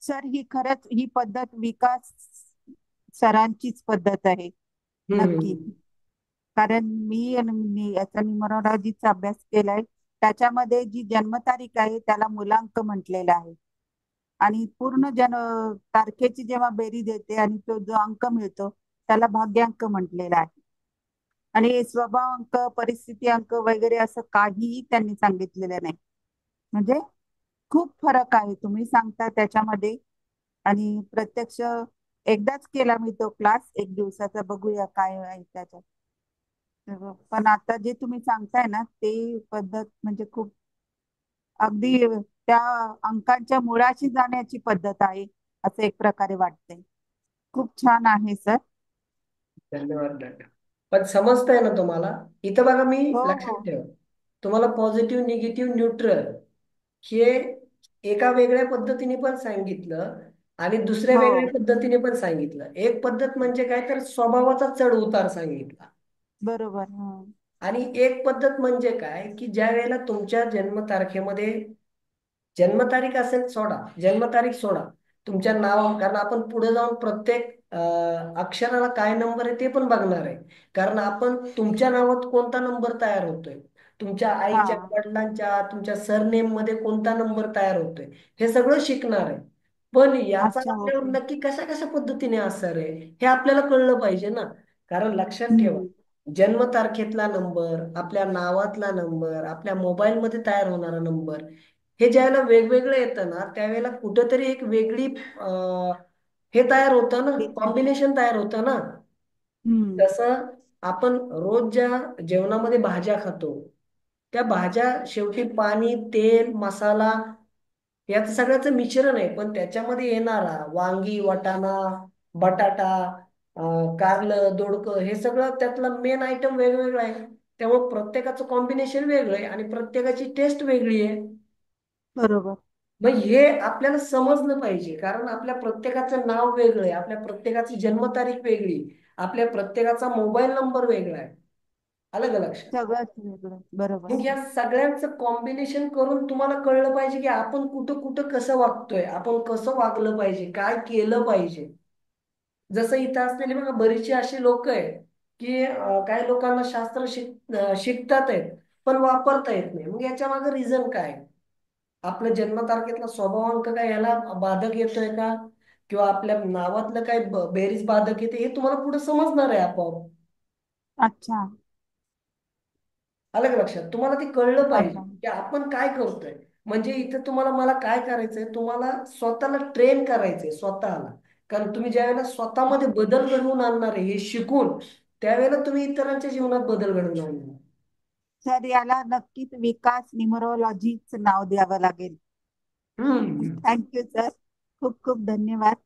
Sir ही खरंच ही पद्धत विकास सरांचीच पद्धत आहे. नक्की. हम्म. कारण मी याचा न्यूमरोलॉजीचा अभ्यास केलाय. त्याच्यामध्ये जी जन्मतारीख आहे त्याला मूलांक म्हटलेला आहे. आणि पूर्ण तारखेची जेव्हा बेरीज येते आणि तो जो अंक मिळतो त्याला भाग्यांक म्हटलेला आहे. आणि स्वभाव अंक, परिस्थिती अंक वगैरे असं काहीही त्यांनी सांगितलेलं नाही. म्हणजे खूप फरक आहे तुम्ही सांगता त्याच्यामध्ये. आणि प्रत्यक्ष एकदाच केला मी तो क्लास, एक दिवसाचा. बघूया काय आहे त्याच्यात. पण आता जे तुम्ही सांगताय ना ते पद्धत म्हणजे खूप अगदी त्या अंकांच्या मुळाशी जाण्याची पद्धत आहे असं एक प्रकारे वाटतंय. खूप छान आहे सर. धन्यवाद धन्यवाद. पण समजतंय ना तुम्हाला? इथं बघा, मी हो हो. लक्षात ठेवा, तुम्हाला पॉझिटिव्ह, निगेटिव्ह, न्यूट्रल हे एका वेगळ्या पद्धतीने पण सांगितलं आणि दुसऱ्या हो वेगळ्या पद्धतीने पण सांगितलं. एक पद्धत म्हणजे काय, तर स्वभावाचा चढ उतार सांगितला. बरोबर. हं. आणि एक पद्धत म्हणजे काय, की ज्या वेळेला तुमच्या जन्मतारखेमध्ये, जन्मतारीख असेल सोडा, जन्मतारीख सोडा, तुमच्या नाव, कारण आपण पुढे जाऊन प्रत्येक अक्षराला काय नंबर आहे ते पण बघणार आहे. कारण आपण तुमच्या नावात कोणता नंबर तयार होतोय, तुमच्या हा. आईच्या, वडिलांच्या, तुमच्या सरनेम मध्ये कोणता नंबर तयार होतोय, हे सगळं शिकणार आहे. पण याचा अच्छा. आपल्यावर ओके. नक्की कशा कशा पद्धतीने असर आहे हे आपल्याला कळलं पाहिजे ना. कारण लक्षात ठेवा, हम्म. जन्मतारखेतला नंबर, आपल्या नावातला नंबर, आपल्या मोबाईलमध्ये तयार होणारा नंबर, हे ज्यावेळेला वेगवेगळं येतं ना त्यावेळेला कुठंतरी एक वेगळी हे तयार होतं ना, कॉम्बिनेशन तयार होतं ना. हम्म. तसं आपण रोज ज्या जेवणामध्ये भाज्या खातो, त्या भाज्या शेवटी पाणी, तेल, मसाला याचं सगळ्याचं मिश्रण आहे. पण त्याच्यामध्ये येणारा वांगी, वाटाणा, बटाटा, कारलं, दोडकं, हे सगळं त्यातलं मेन आयटम वेगवेगळं आहे. त्यामुळे प्रत्येकाचं कॉम्बिनेशन वेगळं आहे आणि प्रत्येकाची टेस्ट वेगळी आहे. बरोबर. मग हे आपल्याला समजलं पाहिजे, कारण आपल्या प्रत्येकाचं नाव वेगळं आहे, आपल्या प्रत्येकाची जन्मतारीख वेगळी, आपल्या प्रत्येकाचा मोबाईल नंबर वेगळा आहे. अलग अलग लक्षात. सगळंच वेगळं. बरोबर. मग या सगळ्यांचं कॉम्बिनेशन करून तुम्हाला कळलं पाहिजे की आपण कुठं कुठं कसं वागतोय, आपण कसं वागलं पाहिजे, काय केलं पाहिजे. जसं इथं असलेले बघा बरीचशी अशी लोक आहेत की काही लोकांना शास्त्र शिकतात आहेत पण वापरता येत नाही. मग याच्या मागे रिझन काय? आपल्या जन्मतारखेतला स्वभावांक काय याला बाधक येतोय का, किंवा आपल्या नावातलं काय बेरीज बाधक येते, हे तुम्हाला पुढे समजणार आहे आपोआप. अच्छा. अलग लक्षात, तुम्हाला ते कळलं पाहिजे बरोबर. की आपण काय करतोय. म्हणजे इथं तुम्हाला, मला काय करायचंय, तुम्हाला स्वतःला ट्रेन करायचंय स्वतःला. कारण तुम्ही ज्या वेळेला स्वतःमध्ये बदल घडवून आणणार आहे हे शिकून, त्यावेळेला तुम्ही इतरांच्या जीवनात बदल घडवून आणणार. सर याला नक्कीच विकास न्यूमरोलॉजीच नाव द्यावं लागेल. हम्म. Thank you sir. खूप खूप धन्यवाद.